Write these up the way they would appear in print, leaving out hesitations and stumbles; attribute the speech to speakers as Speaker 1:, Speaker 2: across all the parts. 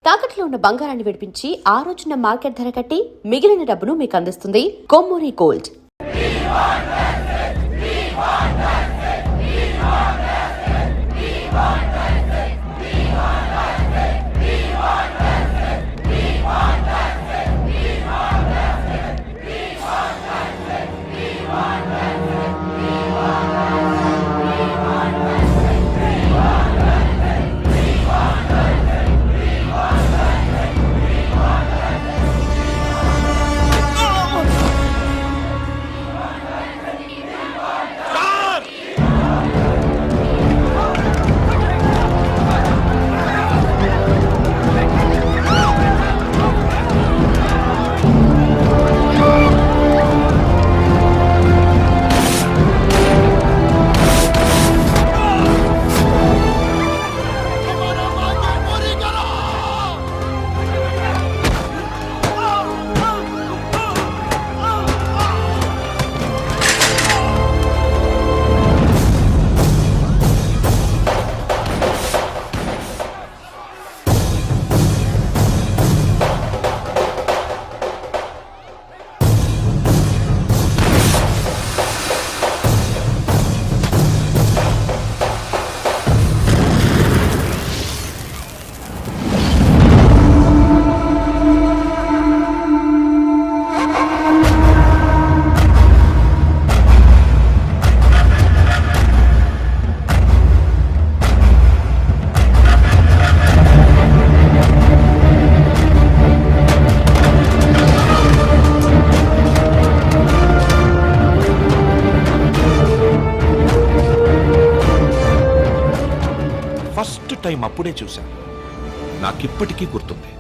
Speaker 1: తాకట్లో ఉన్న బంగారాన్ని విడిపించి ఆ రోజున మార్కెట్ ధర కట్టి మిగిలిన డబ్బును మీకు అందిస్తుంది కొమ్మూరి గోల్డ్.
Speaker 2: ఫస్ట్ టైం అప్పుడే చూశాను. నాకిప్పటికీ గుర్తుంది.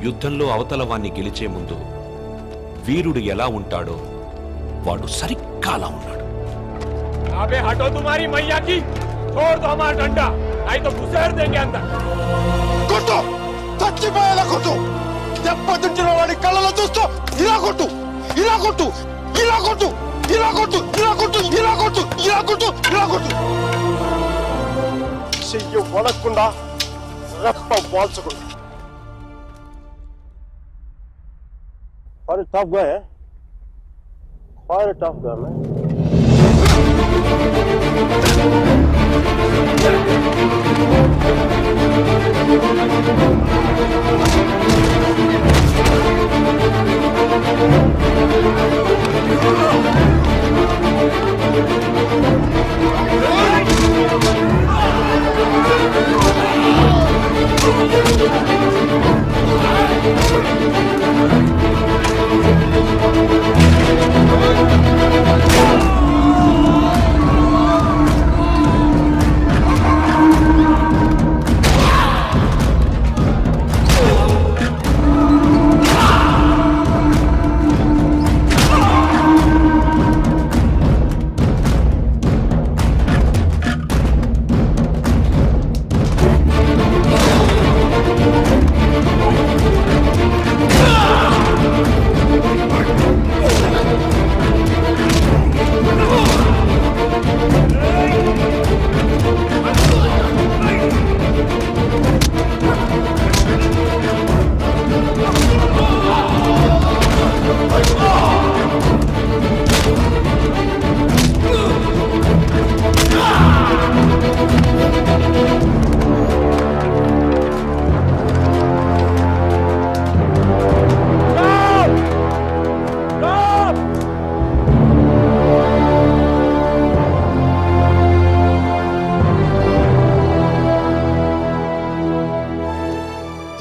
Speaker 2: యుద్ధంలో అవతల వాణ్ణి గెలిచే ముందు వీరుడు ఎలా ఉంటాడో వాడు సరిగ్గా అలా ఉన్నాడు.
Speaker 3: अबे हटो तुम्हारी मैया की, छोड़ दो हमारा डंडा, नहीं तो घुसेड़ देंगे अंदर.
Speaker 4: కొట్టు, చచ్చిపోయేలా కొట్టు. దెబ్బతింటున్న వాడి కళ్ళలో చూస్తూ ఇలా కొట్టు, ఇలా కొట్టు, ఇలా కొట్టు, ఇలా కొట్టు, ఇలా కొట్టు, ఇలా కొట్టు, ఇలా కొట్టు, ఇలా కొట్టు. చెయ్యి వడకుండా, రెప్ప వాల్చకుండా. Quite a tough guy, eh? Quite a tough guy, man.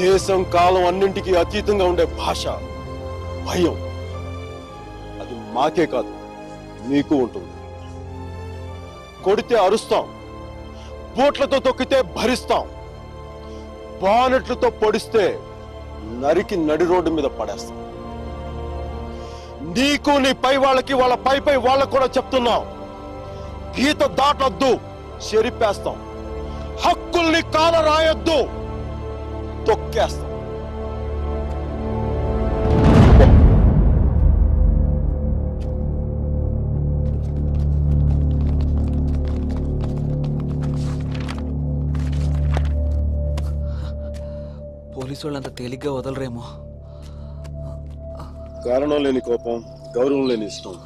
Speaker 4: దేశం కాలం అన్నింటికీ అతీతంగా ఉండే భాష భయం, అది మాకే కాదు మీకు ఉంటుంది. కొడితే అరుస్తాం, బోట్లతో తొక్కితే భరిస్తాం, బానెట్లతో పొడిస్తే నరికి నడి రోడ్డు మీద పడేస్తాం. నీకు నీ పై వాళ్ళకి వాళ్ళ పై వాళ్ళకు కూడా చెప్తున్నాం, గీత దాటొద్దు, చెరిపేస్తాం. హక్కుల్ని కాల రాయొద్దు, తొక్కేస్తాం.
Speaker 5: పోలీసు వాళ్ళు అంత తేలిగ్గా వదలరేమో.
Speaker 6: కారణం లేని కోపం, గౌరవం లేని ఇష్టం,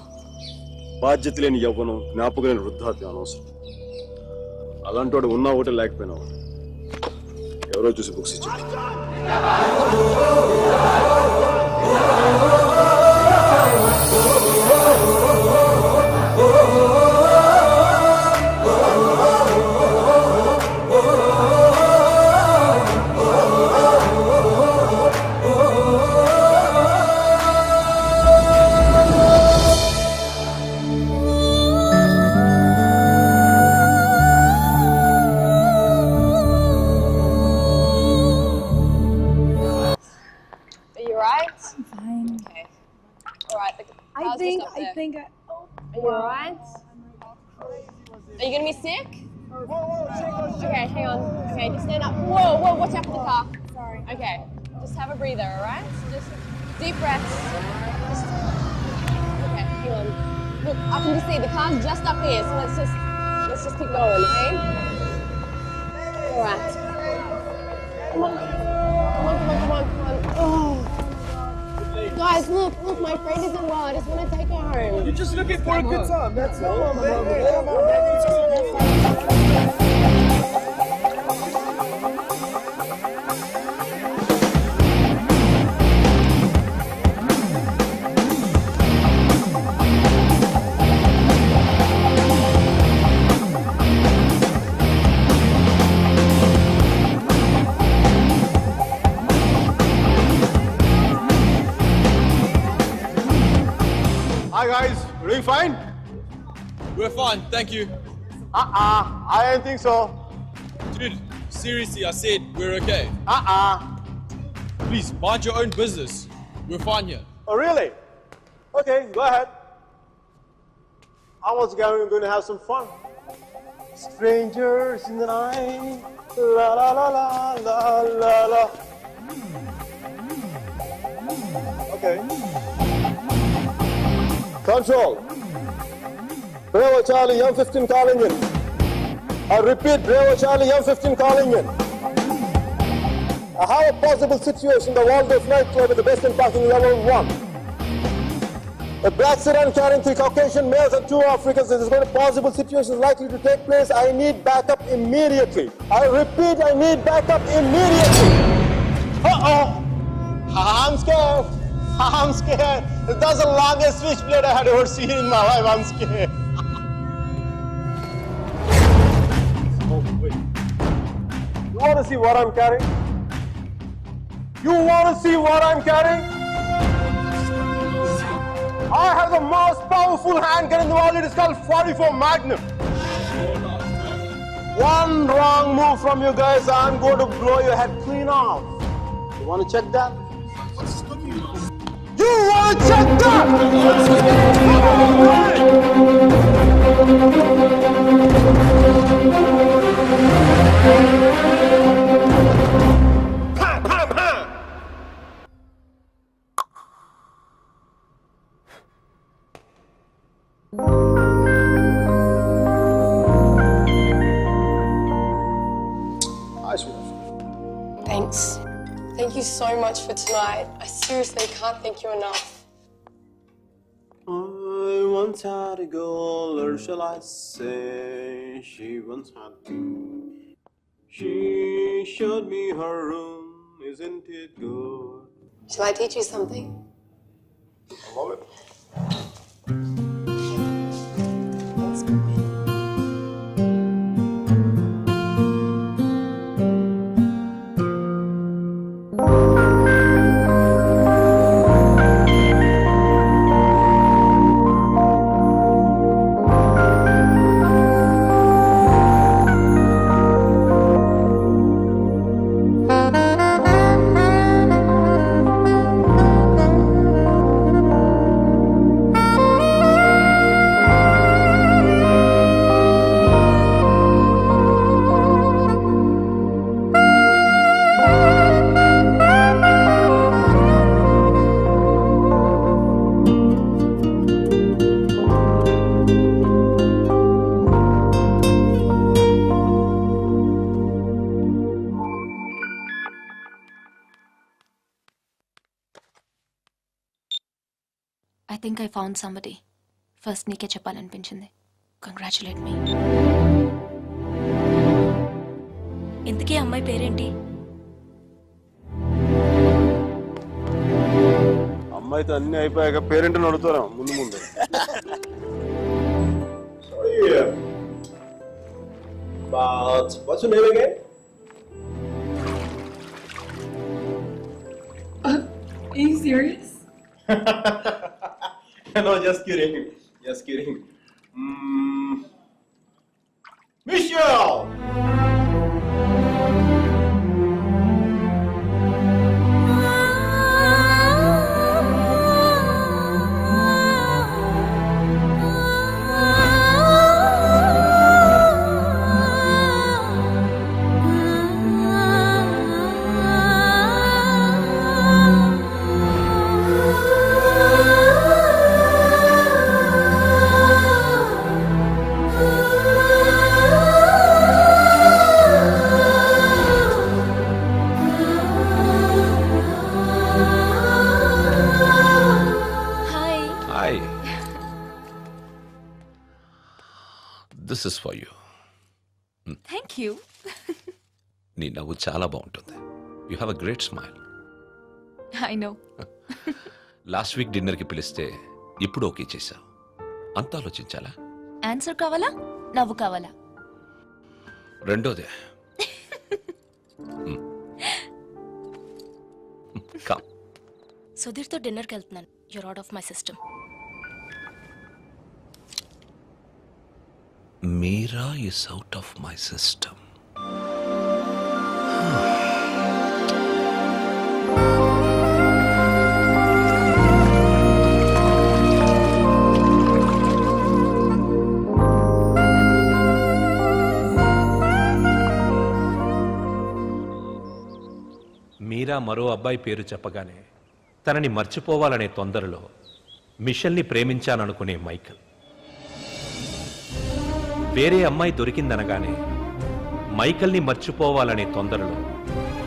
Speaker 6: బాధ్యత లేని యవ్వనం, జ్ఞాపకం లేని వృద్ధాప్యం అనవసరం. అలాంటి వాడు ఉన్నా ఒకటి లేకపోయినా ఒకటి. ఎవరో చూసి బుక్స్ ఇచ్చారు.
Speaker 7: Are you right? I'm fine. Okay. All right.
Speaker 8: I think
Speaker 7: Are you alright? Are you gonna be sick? Okay, hang on. Okay, just stand up. Whoa, watch out for the car.
Speaker 8: sorry.
Speaker 7: Okay, just have a breather, alright? Just deep breaths. Just... Okay, hang on. Look, I can just see the car's just up here, so let's just keep going, okay? Alright. Come on. Oh. Guys, look, my friend isn't well. I just want to take her home.
Speaker 3: You're just looking for a good time, that's all. Come on, baby. Come on,
Speaker 6: Hi guys, doing fine?
Speaker 9: We're fine, thank you.
Speaker 6: I don't think so.
Speaker 9: Dude, seriously, I said we're okay. Please, mind your own business. We're fine here.
Speaker 6: Oh really? Okay, go ahead. I was going to have some fun. Strangers in the night, la la la la la la la. Okay. Control. Bravo Charlie, M15 calling in. I repeat, Bravo Charlie, M15 calling in. I have a possible situation, the Waldorf nightclub with the best in parking level 1. A black sedan carrying 3 Caucasian males and 2 Africans. This is going to possible situations likely to take place. I need backup immediately. I repeat, I need backup immediately. Uh-oh. I'm scared. I'm scared. That's the longest switchblade I had ever seen in my life. I'm scared. Oh, wait. You want to see what I'm carrying? You want to see what I'm carrying? I have the most powerful handgun in the world. It is called 44 Magnum. One wrong move from you guys, I'm going to blow your head clean off. You want to check that? You want to check that? Pam, pam, pam. Hi, sweetheart.
Speaker 7: Thanks. Thank you so much for tonight. I seriously can't thank you enough.
Speaker 6: I once had a girl, or shall I say, she once had two. She showed me her room, isn't it good?
Speaker 7: Shall I teach you something?
Speaker 6: I love it.
Speaker 8: I think I found somebody. First నీకే చెప్పాలనిపించింది. Congratulate మీ. ఇంతకీ అమ్మాయి పేరేంటి?
Speaker 6: అమ్మాయితో అన్ని అయిపోయాక parent అడుగుతారా ముందు ముందు. But what's your name again?
Speaker 7: Are you serious?
Speaker 6: No, just kidding. Just kidding. Michelle!
Speaker 8: Hi.
Speaker 2: Hi, this is for you.
Speaker 8: Thank you.
Speaker 2: నీ నవ్వు చాలా బాగుంటుంది. You have a great smile.
Speaker 8: I know.
Speaker 2: Last week డిన్నర్కి పిలిస్తే ఇప్పుడు okay చేశావు. అంత ఆలోచించాలా?
Speaker 8: ఆన్సర్ కావాలా, నవ్వు కావాలా?
Speaker 2: రెండోదే. కమ్.
Speaker 8: సుధీర్తో డిన్నర్కి వెళ్తున్నాను. You're out of my system.
Speaker 2: Meera is out of my system.
Speaker 3: Meera మరో అబ్బాయి పేరు చెప్పగానే తనని మర్చిపోవాలనే తొందరలో మిషెల్ని ప్రేమించాననుకునే మైకల్, వేరే అమ్మాయి దొరికిందనగానే మైకల్ని మర్చిపోవాలనే తొందరలో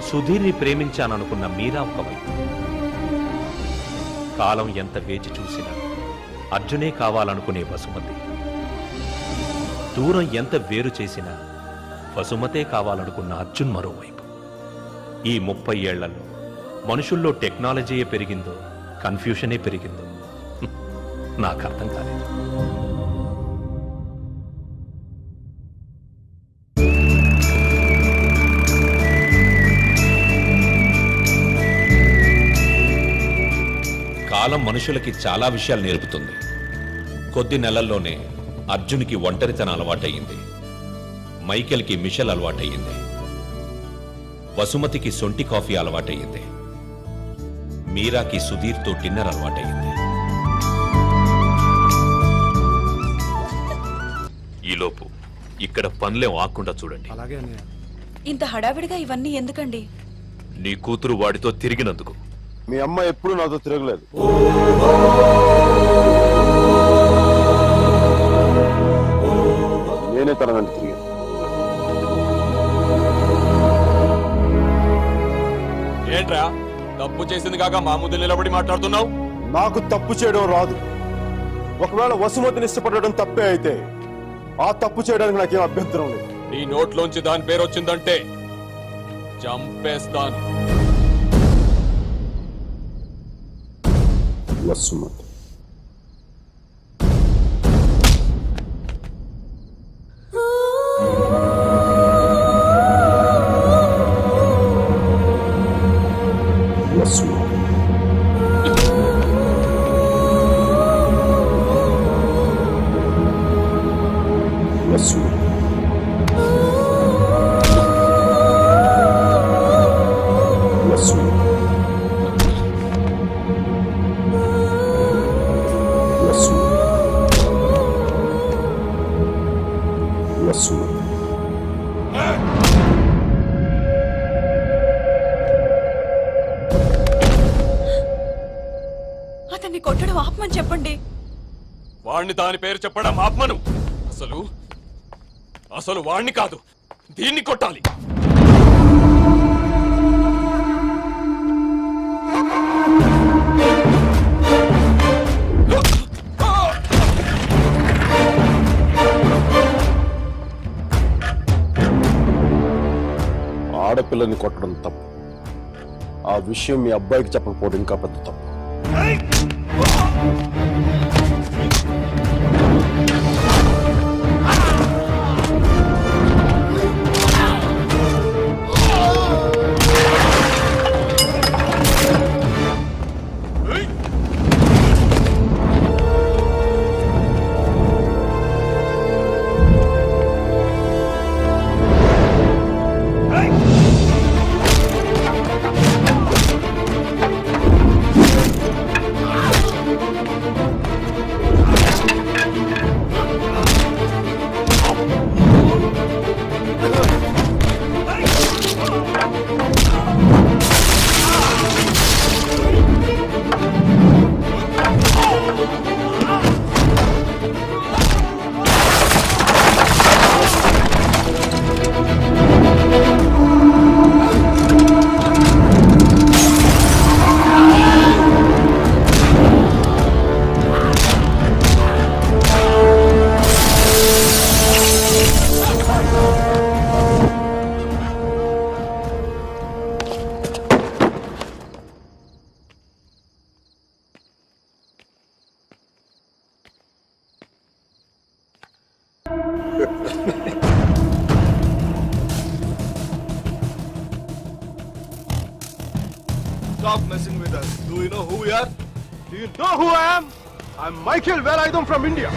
Speaker 3: సుధీర్ని ప్రేమించాననుకున్న మీరా ఒకవైపు. కాలం ఎంత వేచి చూసినా అర్జునే కావాలనుకునే వసుమతి, దూరం ఎంత వేరు చేసినా వసుమతే కావాలనుకున్న అర్జున్ మరోవైపు. ఈ 30 ఏళ్లలో మనుషుల్లో టెక్నాలజీయే పెరిగిందో కన్ఫ్యూషనే పెరిగిందో నాకు అర్థం కాలేదు.
Speaker 2: కాలం మనుషులకి చాలా విషయాలు నేర్పుతుంది. కొద్ది నెలల్లోనే అర్జున్కి ఒంటరితనం అలవాటయ్యింది, మైకేల్కి మిషెల్ అలవాటయ్యింది, వసుమతికి సొంటి కాఫీ అలవాటయ్యింది, మీరాకి సుధీర్తో డిన్నర్ అలవాటయ్యింది.
Speaker 3: ఈలోపు ఇక్కడ పనులేం ఆకుండా చూడండి.
Speaker 8: ఇంత హడావిడిగా ఇవన్నీ ఎందుకండి?
Speaker 3: నీ కూతురు వాడితో తిరిగినందుకు.
Speaker 6: మీ అమ్మ ఎప్పుడు నాతో తిరగలేదు. నేనే తన వెంట తిరిగాను.
Speaker 9: ఏంట్రా తప్పు చేసింది కాక మా ముందు నిలబడి మాట్లాడుతున్నావు?
Speaker 6: నాకు తప్పు చేయడం రాదు. ఒకవేళ వసుమతిని ఇష్టపడడం తప్పే అయితే ఆ తప్పు చేయడానికి నాకేం అభ్యంతరం లేదు.
Speaker 9: నీ నోట్లోంచి దాని పేరు వచ్చిందంటే చంపేస్తాను.
Speaker 6: వసుమతి
Speaker 8: అతన్ని కొట్టడం ఆపమని చెప్పండి.
Speaker 9: వాణ్ణి దాని పేరు చెప్పడం ఆత్మను. అసలు వాణ్ణి కాదు, దీన్ని కొట్టాలి.
Speaker 6: ఆడపిల్లని కొట్టడం తప్పు. ఆ విషయం మీ అబ్బాయికి చెప్పకపోవడం ఇంకా పెద్ద తప్పు.
Speaker 4: Stop messing with us. Do you know who we are? Do you know who I am? I'm Michael Velayudham from India.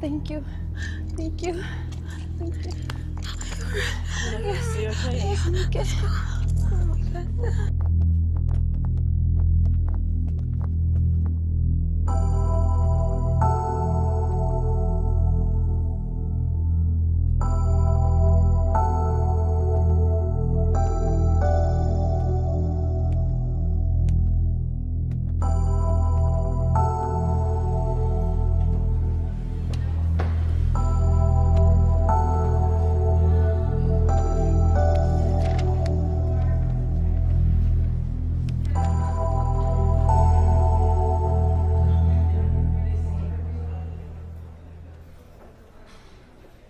Speaker 7: Thank you. Thank you. Thank you. Yes. Yes, I'm okay. Oh my God.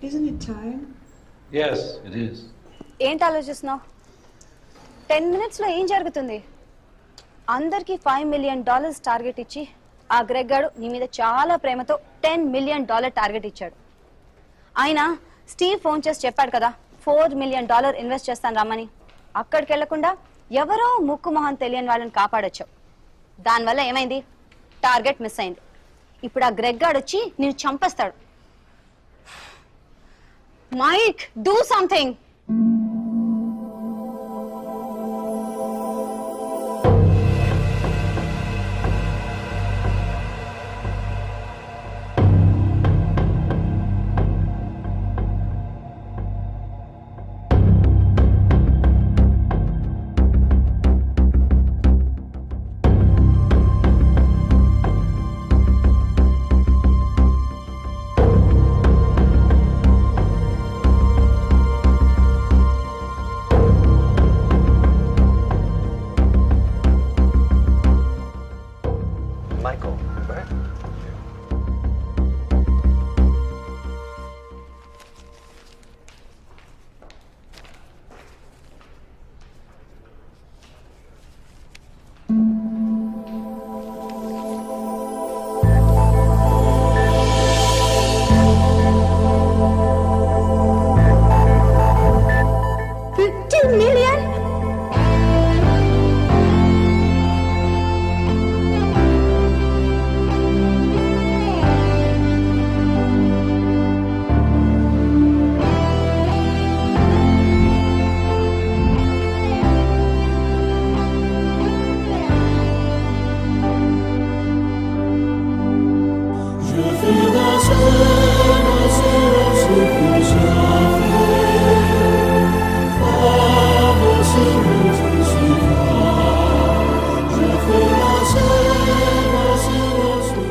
Speaker 10: Isn't it time?
Speaker 3: Yes, it is.
Speaker 7: ఏంటి ఆలోచిస్తున్నావు? 10 minutes లో ఏం జరుగుతుంది? అందరికి $5 million target ఇచ్చి ఆ Greg గాడు నీ మీద చాలా ప్రేమతో $10 million టార్గెట్ ఇచ్చాడు. ఆయన స్టీవ్ ఫోన్ చేసి చెప్పాడు కదా $4 million ఇన్వెస్ట్ చేస్తాను రమ్మని. అక్కడికి వెళ్లకుండా ఎవరో ముక్కు మొహం తెలియని వాళ్ళని కాపాడొచ్చావు. దానివల్ల ఏమైంది? టార్గెట్ మిస్ అయింది. ఇప్పుడు ఆ గ్రెగ్ గాడు వచ్చి నేను చంపేస్తాడు. Mike, do something.
Speaker 3: Michael, right?
Speaker 7: $15 million?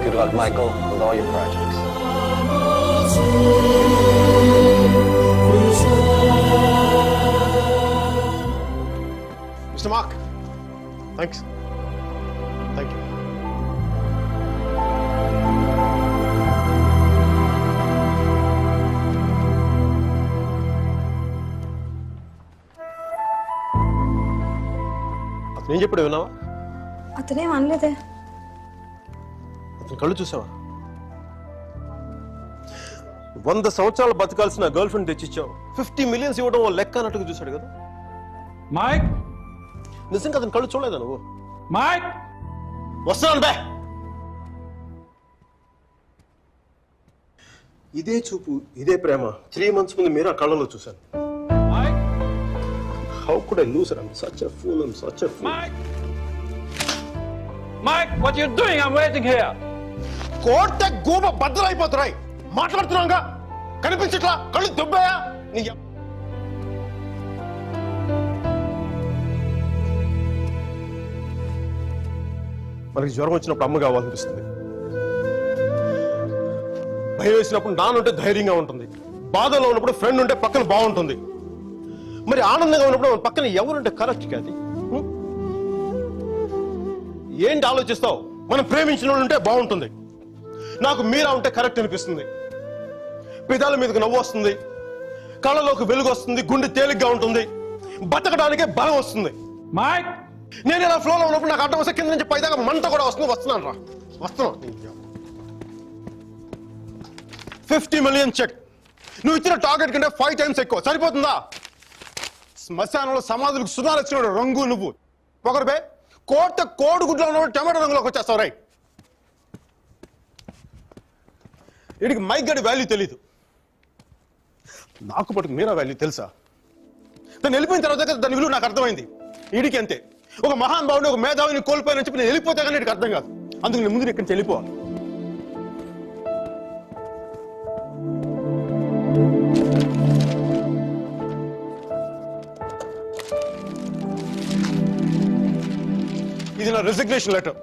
Speaker 3: Good luck, Michael, with all your projects.
Speaker 6: Mr. Mark, thanks. Thank you. అతను ఏం చెప్పాడు విన్నావా?
Speaker 10: అతనేం అనలేదే.
Speaker 6: అతని కళ్ళు చూసావా? 100 సంవత్సరాలు బతకాల్సిన గర్ల్ ఫ్రెండ్ తెచ్చిచ్చావు. 50 million ఇవ్వడం ఓ లెక్క అన్నట్టుగా చూశాడు కదా.
Speaker 9: మైక్,
Speaker 6: నిజంగా అతని కళ్ళు చూడలేదా నువ్వు?
Speaker 9: మైక్,
Speaker 6: వస్తున్నాను బే. ఇదే చూపు, ఇదే ప్రేమ 3 months ముందు మీరు ఆ కళ్ళలో చూశాను.
Speaker 9: Mike,
Speaker 6: How could I lose her? I'm such a fool. I'm such a fool.
Speaker 9: Mike, Mike, what you doing? I'm waiting here.
Speaker 6: కోర్త గూబ బద్దలైపోతున్నాయి. మాట్లాడుతున్నాగా కనిపించట్లా? కళ్ళు దుబ్బాయా? మనకి జ్వరం వచ్చినప్పుడు అమ్మ కావాలనిపిస్తుంది. భయం వేసినప్పుడు నాన్నుంటే ధైర్యంగా ఉంటుంది. బాధలో ఉన్నప్పుడు ఫ్రెండ్ ఉంటే పక్కన బాగుంటుంది. మరి ఆనందంగా ఉన్నప్పుడు మన పక్కన ఎవరుంటే కరెక్ట్ కాదు. ఏంటి ఆలోచిస్తావు? మనం ప్రేమించిన వాళ్ళు ఉంటే బాగుంటుంది. నాకు మీరా ఉంటే కరెక్ట్ అనిపిస్తుంది. పెదాల మీదకి నవ్వు వస్తుంది, కళ్ళలోకి వెలుగు వస్తుంది, గుండె తేలిగ్గా ఉంటుంది, బతకడానికే బలం వస్తుంది.
Speaker 9: మైక్,
Speaker 6: నేను ఇలా ఫ్లోలో ఉన్నప్పుడు నాకు అడ్డం వస్తే కింద నుంచి పైదాకా మంట కూడా వస్తుంది. వస్తున్నాను రా, వస్తున్నాను. 50 million చెక్. నువ్వు ఇచ్చిన టార్గెట్ కంటే 5 times ఎక్కువ. సరిపోతుందా? శ్మశానంలో సమాధులకు సుధాలు వచ్చిన రంగు నువ్వు పొగరు బే. కోడిగుడ్లో ఉన్నప్పుడు టమాటో రంగులోకి వచ్చేస్తావు. రైట్, వీడికి మైక్ గడి వాల్యూ తెలీదు. నాకు పట్టుకు మీరా వాల్యూ తెలుసా? తను వెళ్ళిపోయిన తర్వాత దాని విలువ నాకు అర్థమైంది. వీడికి అంతే. ఒక మహాన్ భావుని, ఒక మేధావిని కోల్పోయానని చెప్పి నేను వెళ్ళిపోతే కానీ వీడికి అర్థం కాదు. అందుకు నేను ముందు ఇక్కడి నుంచి వెళ్ళిపోవాలి. ఇది నా రిజిగ్నేషన్ లెటర్.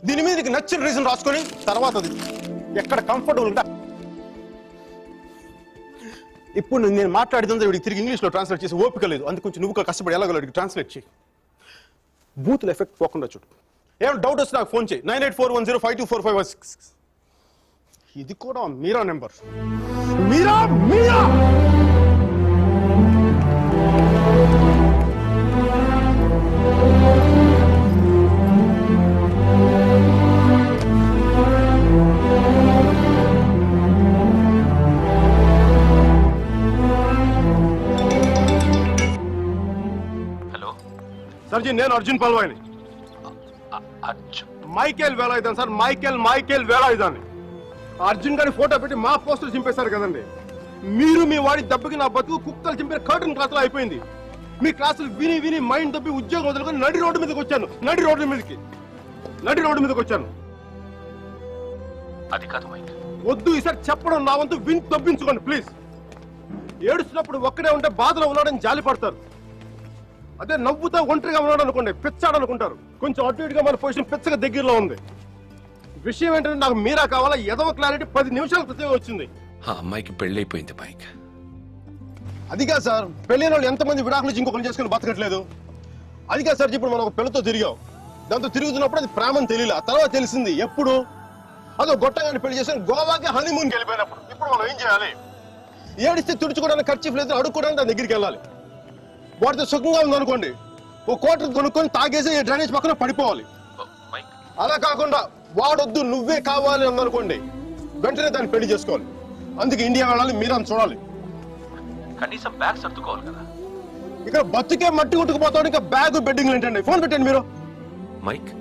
Speaker 6: దీని మీద నీకు నచ్చిన రీజన్ రాసుకొని తర్వాత అది ఎక్కడ కంఫర్టబుల్ ఉంటా. ఇప్పుడు నేను మాట్లాడితే వీడికి తిరిగి ఇంగ్లీష్లో ట్రాన్స్లేట్ చేసి ఓపిక లేదు. అందుకు కొంచెం నువ్వు కష్టపడి ఎలాగో ట్రాన్స్లేట్ చేయి. బూతుల ఎఫెక్ట్ పోకుండా చూడు. ఏమైనా డౌట్ వస్తే నాకు ఫోన్ చేయి. 9841052456. ఇది కూడా మీరా నెంబర్. మీరా మీరా సార్జీ, నేను అర్జున్ పల్వాయిని. మైకేల్ వేలాయుధాన్ సార్, మైకేల్ వేలాయుధాన్ని. అర్జున్ గారి ఫోటో పెట్టి మా పోస్టర్ చింపేశారు కదండి. మీరు మీ వాడి దెబ్బకి నా బతుకు కుక్కలు చింపిన కర్టన్ క్లాసులో అయిపోయింది. మీ క్లాసులు విని విని మైండ్ దబ్బి ఉద్యోగం వదులుకొని నడి రోడ్డు మీదకి వచ్చాను. నడి రోడ్డు మీదకి వచ్చాను.
Speaker 3: అది కాదు మైక్.
Speaker 6: వద్దు, ఈసారి చెప్పడం నా వంతు విని తప్పించుకోండి ప్లీజ్. ఏడుస్తున్నప్పుడు ఒక్కడే ఉంటే బాధలో ఉన్నాడని జాలి పడతారు. అదే నవ్వుతా ఒంటరిగా ఉన్నాడు అనుకోండి, పిచ్చాడు అనుకుంటారు. కొంచెం అటు ఇటుగా మన పొజిషన్ పిచ్చగా దగ్గరలో ఉంది. విషయం ఏంటంటే నాకు మీరా కావాలా? ఎదవ క్లారిటీ 10 నిమిషాల క్రితమే వచ్చింది.
Speaker 2: ఆ అమ్మాయికి పెళ్ళైపోయింది మైక్.
Speaker 6: అది కాదు సార్, పెళ్ళైన వాళ్ళు ఎంతమంది విడాకులు ఇచ్చి ఇంకొకరు చేసుకుని బతకట్లేదు. అది కాదు సార్, ఇప్పుడు మనం ఒక పిల్లతో తిరిగాం. దాంతో తిరుగుతున్నప్పుడు అది ప్రేమని తెలియలే. ఆ తర్వాత తెలిసింది. ఎప్పుడు? అదో గొట్టగాని పెళ్లి చేసుకుని గోవాకి హనీమూన్కి వెళ్ళిపోయినప్పుడు. ఇప్పుడు మనం ఏం చేయాలి? ఏడిస్తే తుడుచుకోవడానికి ఖర్చు లేదు, అడుక్కోవడానికి దాని దగ్గరికి వెళ్ళాలి. వాటితో సుఖంగా ఉందనుకోండి, ఓ కోటర్ కొనుక్కొని తాగేసి డ్రైనేజ్ పక్కన పడిపోవాలి. అలా కాకుండా వాడొద్దు నువ్వే కావాలి అందనుకోండి, వెంటనే దాన్ని పెళ్లి చేసుకోవాలి. అందుకే ఇండియా వెళ్ళాలి, మీరని చూడాలి.
Speaker 3: కనీసం బ్యాగ్ సర్దుకోవాలి కదా.
Speaker 6: ఇక్కడ బతుకే మట్టి కొట్టుకుపోతాడు, ఇంకా బ్యాగ్ బెడ్డింగ్ ఏంటండి? ఫోన్ పెట్టండి మీరు.
Speaker 2: మైక్,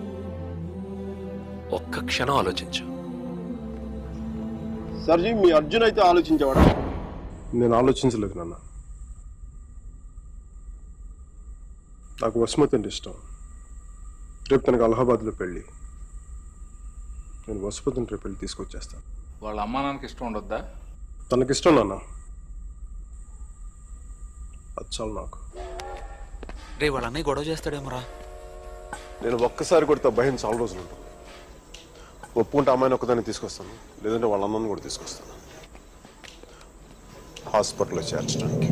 Speaker 2: ఒక్క క్షణం ఆలోచించు.
Speaker 6: సర్జీ, మీ అర్జున్ అయితే ఆలోచించేవాడా? నేను ఆలోచించలేదు నాన్న. నాకు వసుమతి అంటే ఇష్టం. రేపు తనకు అలహాబాద్లో పెళ్ళి. నేను వసుమతిని రేపు పెళ్ళి తీసుకొచ్చేస్తాను.
Speaker 9: వాళ్ళ అమ్మా నాన్నకి ఇష్టం ఉండొద్దా?
Speaker 6: తనకిష్టం నాన్న, అది చాలు నాకు.
Speaker 5: రే వాళ్ళ అన్నయ్య గొడవ చేస్తాడేమోరా.
Speaker 6: నేను ఒక్కసారి కొడితే భయం చాలా రోజులు ఉంటుంది. ఒప్పుకుంటే అమ్మాయిని ఒక్కదాన్ని తీసుకొస్తాను, లేదంటే వాళ్ళ అమ్మని కూడా తీసుకొస్తాను హాస్పిటల్లో చేర్చడానికి.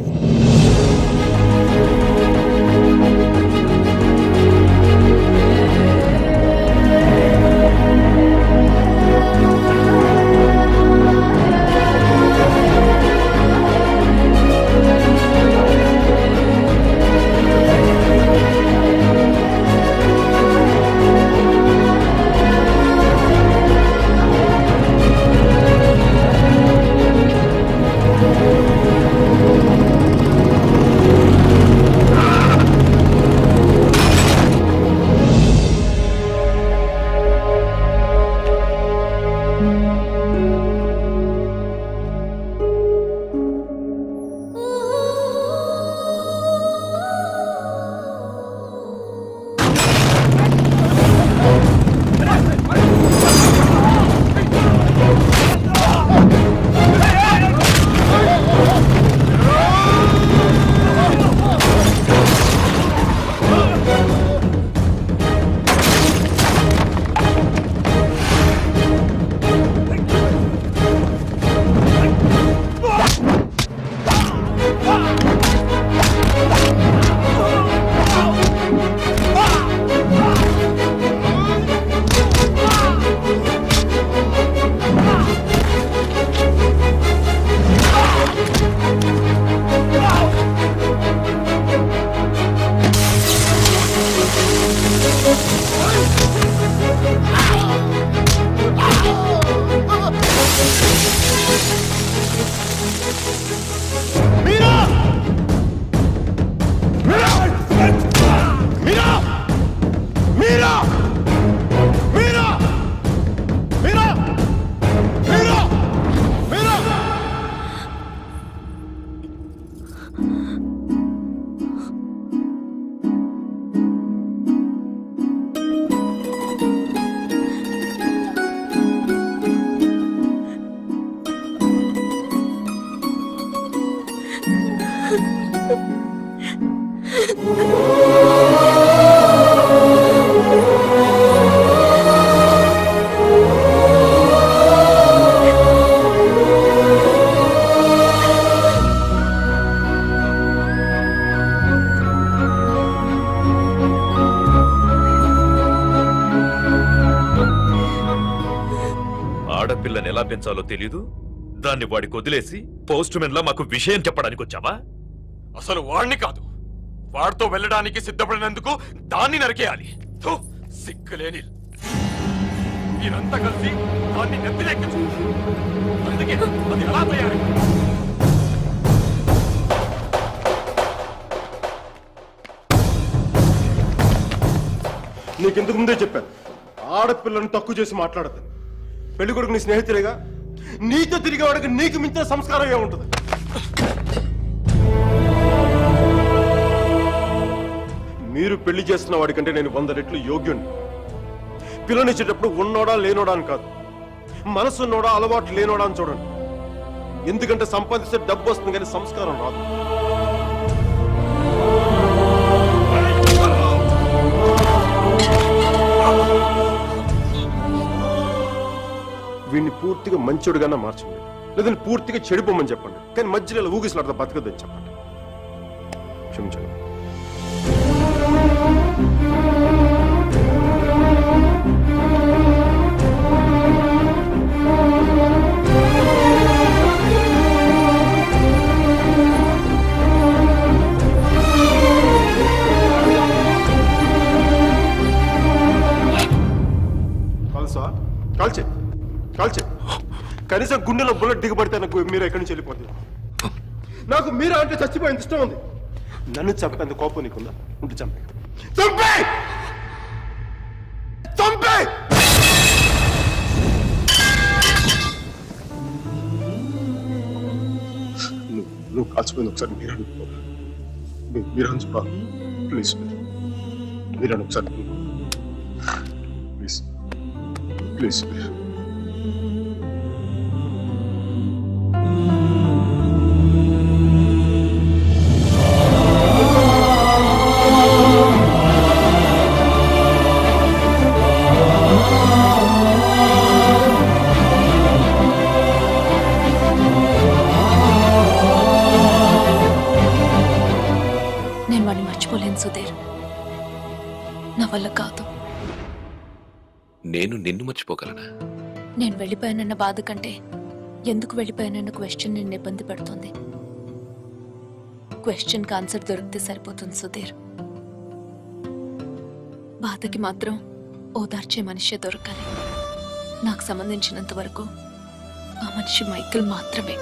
Speaker 3: ఆడపిల్లని ఎలా పెంచాలో తెలీదు, దాన్ని వాడికి వదిలేసి పోస్ట్ మెన్ లా మాకు విషయం చెప్పడానికి వచ్చావా?
Speaker 9: అసలు వాడిని కాదు, వాడితో వెళ్ళడానికి సిద్ధపడినందుకు దాన్ని నరికేయాలి. థు, సిగ్గులేని మీరంతా కలిసి దాన్ని నెత్తిలెక్కించు. అందుకే అది ఎలా తయారు?
Speaker 6: నీకు ఇంతకు ముందే చెప్పాను, ఆడపిల్లను తక్కువ చేసి మాట్లాడద్దు. పెళ్లి కొడుకు నీ స్నేహితులేగా, నీతో తిరిగేవాడికి నీకు మించిన సంస్కారం ఏముంటుంది? మీరు పెళ్లి చేస్తున్న వాడికంటే నేను 100 రెట్లు యోగ్యుణ్ణి. పిల్లనిచ్చేటప్పుడు ఉన్నోడా లేనోడా అని కాదు, మనసున్నోడా అలవాటు లేనోడా అని చూడండి. ఎందుకంటే సంపాదిస్తే డబ్బు వస్తుంది కానీ సంస్కారం రాదు. వీడిని పూర్తిగా మంచోడుగానే మార్చండి, లేదంటే పూర్తిగా చెడిపోమని చెప్పండి. కానీ మధ్యలో ఊగిసలాడతా బతకద్దని చెప్పండి. క్షమించండి. కాల్చే కనీసం గుండెలో బుల్లెట్ దిగబడితే నాకు మీరు ఎక్కడి నుంచి వెళ్ళిపోతుంది. నాకు మీరా అంటే చచ్చిపోయింది ఇష్టం ఉంది. నన్ను చంపేంత కోపం నీకుందా? ఉంటే చంపే చంపే చంపే. నువ్వు కాల్చిపోయింది ఒకసారి మీరు అనుకో, మీరు అనుకో ప్లీజ్. మీరు ఒకసారి ప్లీజ్ ప్లీజ్.
Speaker 8: నేను వాడిని మర్చిపోలేను సుధీర్, నా వల్ల కాదు.
Speaker 2: నేను నిన్ను మర్చిపోగలనా?
Speaker 8: నేను వెళ్ళిపోయానన్న బాధ కంటే ఎందుకు వెళ్ళిపోయానన్న క్వశ్చన్ నిన్ను ఇబ్బంది పెడుతుంది. క్వశ్చన్కి ఆన్సర్ దొరికితే సరిపోతుంది సుధీర్. బాధకి మాత్రం ఓదార్చే మనిషే దొరకాలి. నాకు సంబంధించినంత వరకు ఆ మనిషి మైకిల్ మాత్రమే.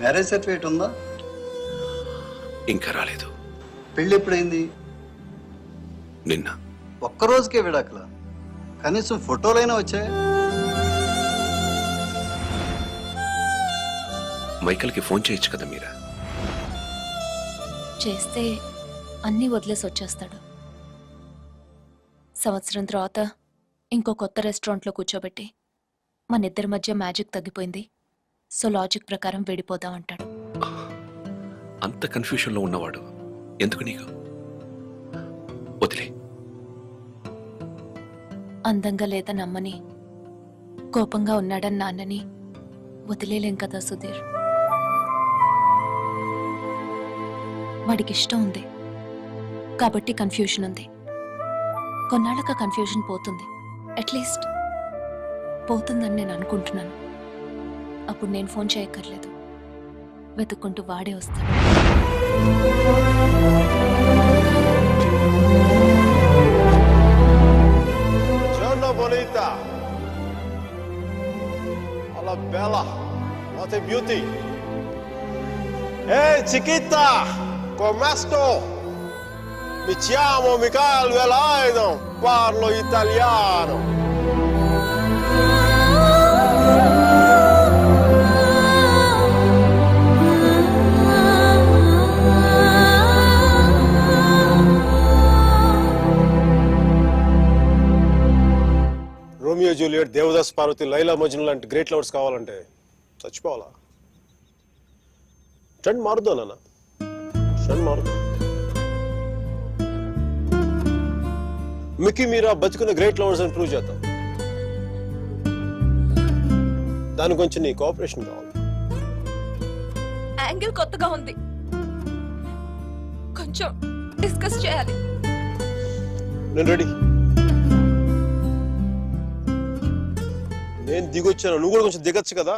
Speaker 11: మ్యారేజ్ సర్టిఫికేట్ ఉందా?
Speaker 2: ఇంకా రాలేదు.
Speaker 11: పెళ్ళి ఎప్పుడైంది?
Speaker 2: నిన్న.
Speaker 11: ఒక్కరోజుకే విడాకులా? కనీసం ఫోటోలైనా వచ్చాయి?
Speaker 2: మైకల్కి ఫోన్ చేయొచ్చు కదా మీరా?
Speaker 8: చేస్తే అన్నీ వదిలేసి వచ్చేస్తాడు. సంవత్సరం తర్వాత ఇంకో కొత్త రెస్టారెంట్లో కూర్చోబెట్టి మన ఇద్దరి మధ్య మ్యాజిక్ తగ్గిపోయింది, సో లాజిక్ ప్రకారం విడిపోదాం అంటాడు.
Speaker 2: అంత కన్ఫ్యూషన్లో ఉన్నవాడు ఎందుకు నీకు? వదిలే.
Speaker 8: అందంగా లేదని అమ్మని, కోపంగా ఉన్నాడని నాన్నని వదిలేలేం కదా సుధీర్. వాడికి ఇష్టం ఉంది కాబట్టి కన్ఫ్యూషన్ ఉంది. కొన్నాళ్ళక కన్ఫ్యూషన్ పోతుంది, అట్లీస్ట్ పోతుందని నేను అనుకుంటున్నాను. అప్పుడు నేను ఫోన్ చేయక్కర్లేదు, వెతుక్కుంటూ వాడే వస్తాడు.
Speaker 6: Bonita, hola bella, what a beauty. Hey chiquita, come sto? Mi chiamo Michael Velaido, parlo italiano. Romeo Juliet, Devdas Parvati, Laila Majnu లాంటి గ్రేట్ లవర్స్ కావాలంటే చచ్చిపోవాలా? ట్రెండ్ మారుద్దా నాన్న, ట్రెండ్ మారుద్దా. మిక్కీ మీరా బతుకున్న గ్రేట్ లవర్స్ అని ప్రూవ్ చేద్దాం. దాని గురించి నీ కోఆపరేషన్ కావాలి.
Speaker 8: యాంగిల్ కొత్తగా ఉంది, కొంచెం డిస్కస్ చేయాలి.
Speaker 6: నేను రెడీ. నేను దిగొచ్చాను, నువ్వు కూడా కొంచెం దిగచ్చు కదా.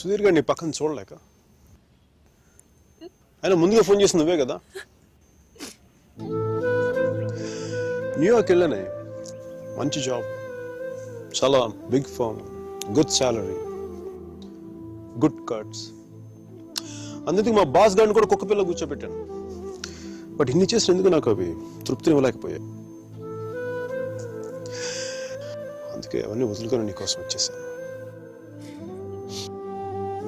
Speaker 6: సుధీర్ గారు నీ పక్కన చూడలేక ఆయన ముందుగా ఫోన్ చేసి నువ్వే కదా. న్యూయార్క్ వెళ్ళానే, మంచి జాబ్, చాలా big firm, good salary, good cuts. అందుకే మా బాస్ గారిని కూడా కుక్క పిల్ల కూర్చోబెట్టాను. బట్ ఇన్ని చేసినందుకు నాకు అవి తృప్తిని ఇవ్వలేకపోయాయి. అందుకే అవన్నీ వదులుకొని నీకోసం వచ్చేసాను.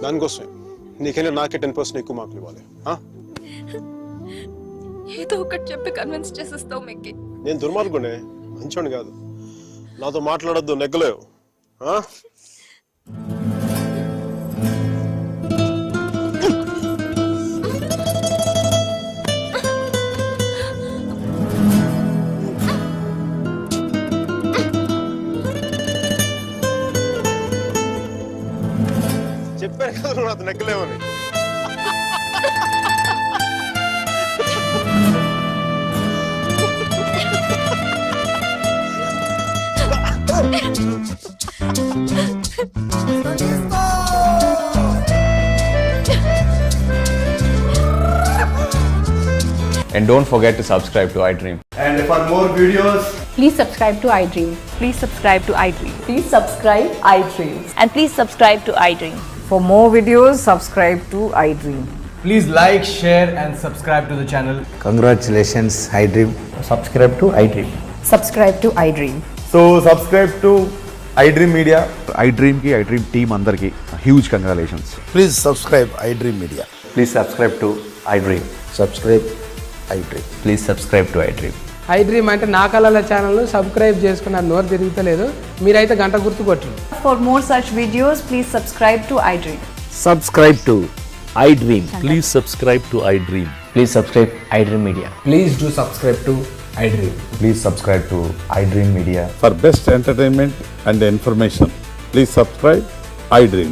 Speaker 6: దానికోసమే నీకైనా నాకే 10% ఎక్కువ మార్కులు ఇవ్వాలి.
Speaker 8: ఏదో ఒకటి చెప్పి కన్విన్స్ చేసేస్తావు మిక్కి.
Speaker 6: నేను దుర్మార్గునే, మంచోని కాదు. నాతో మాట్లాడొద్దు, నెగ్గలేవు. చెప్పాను కదా నువ్వు నాతో నెగ్గలేవని.
Speaker 9: And don't forget to subscribe to iDream.
Speaker 11: And for more videos,
Speaker 10: Please subscribe to iDream.
Speaker 7: Please subscribe to iDream.
Speaker 10: Please subscribe iDream.
Speaker 7: And please subscribe to iDream.
Speaker 10: For more videos, subscribe to iDream.
Speaker 11: please like, share and subscribe to the channel.
Speaker 12: Congratulations, iDream. Subscribe to iDream.
Speaker 10: Subscribe to iDream.
Speaker 12: So, subscribe to iDream Media. iDream ki, iDream team andarki huge congratulations. Please subscribe iDream Media. Please subscribe to iDream. Subscribe iDream. Please subscribe to iDream.
Speaker 10: iDream అంటే నా కళల channel subscribe చేసుకున్న నోరు తిరుగుతలేదు. మీరైతే గంట గుర్తు కొట్టండి. For more such videos, please subscribe to iDream.
Speaker 12: Subscribe to iDream. Please subscribe to iDream. Please subscribe iDream Media.
Speaker 10: Please do subscribe to iDream.
Speaker 12: Please subscribe to iDream Media.
Speaker 6: For best entertainment and information, please subscribe iDream.